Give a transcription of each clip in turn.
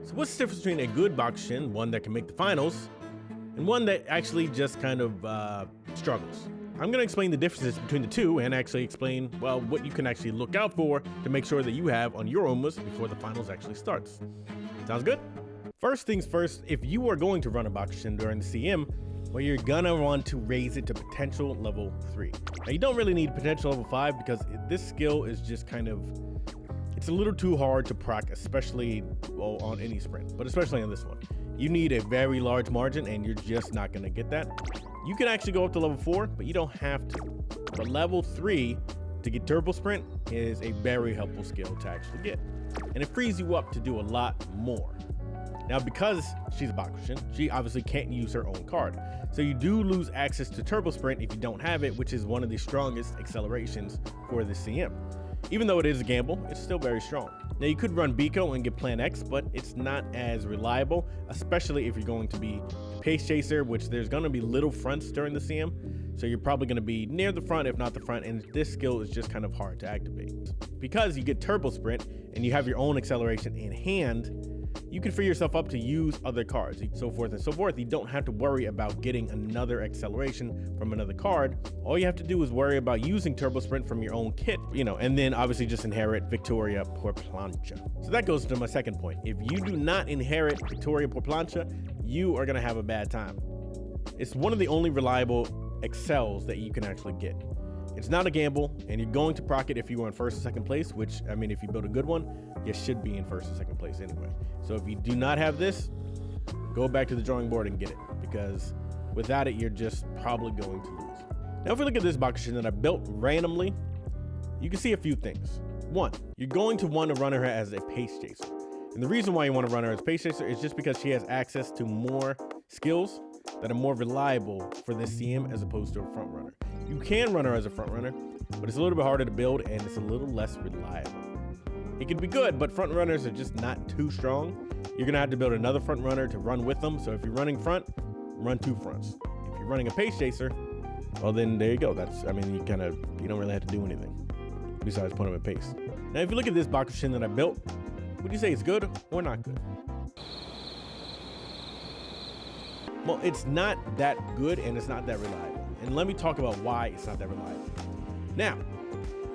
So what's the difference between a good Bakushin, one that can make the finals, and one that actually just kind of struggles? I'm going to explain the differences between the two and actually explain, well, what you can actually look out for to make sure that you have on your Umas before the finals actually starts. Sounds good? First things first, if you are going to run a Bakushin during the CM, well, you're gonna want to raise it to potential level 3. Now, you don't really need potential level 5 because this skill is just kind of, it's a little too hard to proc, especially on any sprint, but especially on this one. You need a very large margin and you're just not gonna get that. You can actually go up to level 4, but you don't have to. But level 3 to get turbo sprint is a very helpful skill to actually get. And it frees you up to do a lot more. Now, because she's a Bakushin, she obviously can't use her own card. So you do lose access to turbo sprint if you don't have it, which is one of the strongest accelerations for the CM. Even though it is a gamble, it's still very strong. Now, you could run Biko and get Plan X, but it's not as reliable, especially if you're going to be Pace Chaser, which there's going to be little fronts during the CM. So you're probably going to be near the front, if not the front, and this skill is just kind of hard to activate. Because you get turbo sprint and you have your own acceleration in hand, you can free yourself up to use other cards, so forth and so forth. You don't have to worry about getting another acceleration from another card. All you have to do is worry about using turbo sprint from your own kit, and then obviously just inherit Victoria por plancha. So that goes to my second point. If you do not inherit Victoria por plancha, you are gonna have a bad time. It's one of the only reliable excels that you can actually get. It's not a gamble, and you're going to proc it if you are in first or second place, which, I mean, if you build a good one, you should be in first or second place anyway. So if you do not have this, go back to the drawing board and get it, because without it, you're just probably going to lose. Now, if we look at this Bakushin that I built randomly, you can see a few things. One, you're going to want to run her as a Pace Chaser. And the reason why you want to run her as Pace Chaser is just because she has access to more skills that are more reliable for this CM as opposed to a front runner. You can run her as a front runner, but it's a little bit harder to build and it's a little less reliable. It can be good, but front runners are just not too strong. You're gonna have to build another front runner to run with them. So if you're running front, run 2 fronts. If you're running a Pace Chaser, well then there you go. You don't really have to do anything besides put them in pace. Now, if you look at this Bakushin that I built, would you say it's good or not good? Well, it's not that good and it's not that reliable. And let me talk about why it's not that reliable. Now,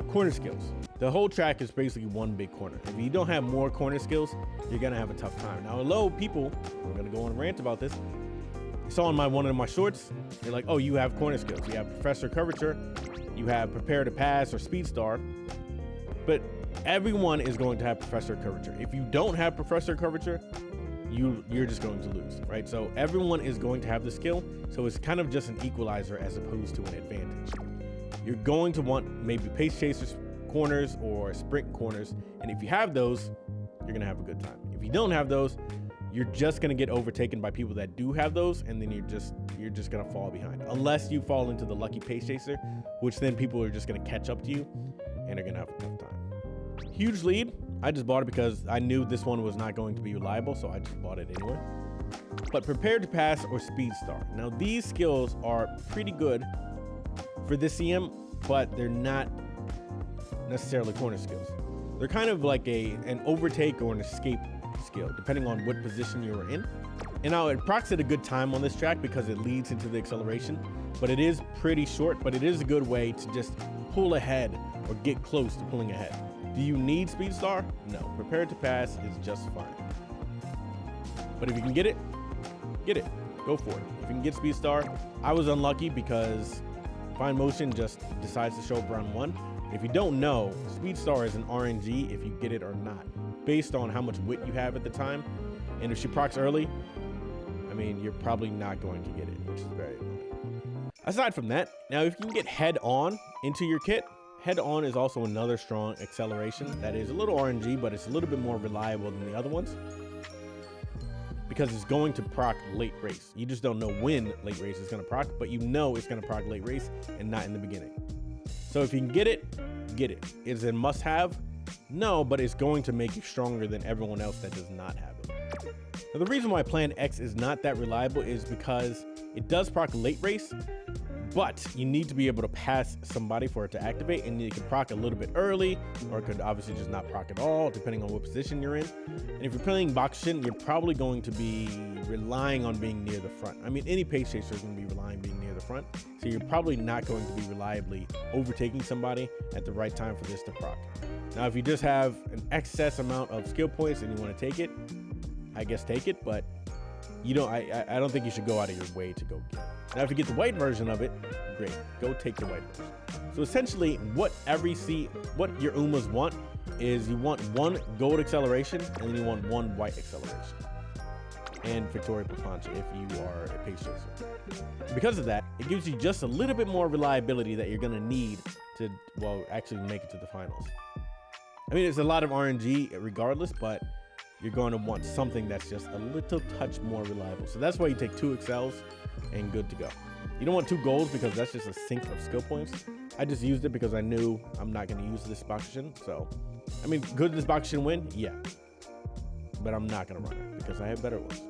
corner skills. The whole track is basically one big corner. If you don't have more corner skills, you're gonna have a tough time. Now, although people, I'm gonna go on a rant about this, I saw in one of my shorts, they're like, oh, you have corner skills. You have Professor Curvature, you have Prepare to Pass or Speed Star, but everyone is going to have Professor Curvature. If you don't have Professor Curvature, you're just going to lose, right? So everyone is going to have the skill, so it's kind of just an equalizer as opposed to an advantage. You're going to want maybe Pace Chasers corners or sprint corners, and if you have those, you're gonna have a good time. If you don't have those, you're just gonna get overtaken by people that do have those, and then you're just gonna fall behind. Unless you fall into the lucky Pace Chaser, which then people are just gonna catch up to you, and are gonna have a tough time. Huge lead. I just bought it because I knew this one was not going to be reliable, so I just bought it anyway. But Prepare to Pass or Speed Star. Now, these skills are pretty good for this CM, but they're not necessarily corner skills. They're kind of like an overtake or an escape skill, depending on what position you're in. And now it procs at a good time on this track because it leads into the acceleration, but it is pretty short, but it is a good way to just pull ahead or get close to pulling ahead. Do you need Speed Star? No. Prepare to Pass is just fine. But if you can get it, get it. Go for it. If you can get Speed Star, I was unlucky because Fine Motion just decides to show up round 1. If you don't know, Speed Star is an RNG if you get it or not, based on how much wit you have at the time. And if she procs early, I mean, you're probably not going to get it, which is very annoying. Aside from that, now if you can get Head On into your kit, Head On is also another strong acceleration that is a little RNG, but it's a little bit more reliable than the other ones because it's going to proc late race. You just don't know when late race is going to proc, but you know it's going to proc late race and not in the beginning. So if you can get it, get it. Is it a must have? No, but it's going to make you stronger than everyone else that does not have it. Now, the reason why Plan X is not that reliable is because it does proc late race, but you need to be able to pass somebody for it to activate, and you can proc a little bit early, or it could obviously just not proc at all, depending on what position you're in. And if you're playing Bakushin, you're probably going to be relying on being near the front. I mean, any pace chaser is going to be relying on being near the front, so you're probably not going to be reliably overtaking somebody at the right time for this to proc. Now, if you just have an excess amount of skill points and you want to take it, I guess take it, but you don't. I don't think you should go out of your way to go get it. Now, if you get the white version of it, great. Go take the white version. So essentially, what your Umas want is you want 1 gold acceleration, and then you want 1 white acceleration. And Victoria Plancha if you are a pace chaser. Because of that, it gives you just a little bit more reliability that you're gonna need to, well, actually make it to the finals. I mean, it's a lot of RNG regardless, but you're going to want something that's just a little touch more reliable. So that's why you take 2 excels and good to go. You don't want 2 golds because that's just a sink of skill points. I just used it because I knew I'm not going to use this Bakushin. So, I mean, could this Bakushin win? Yeah. But I'm not going to run it because I have better ones.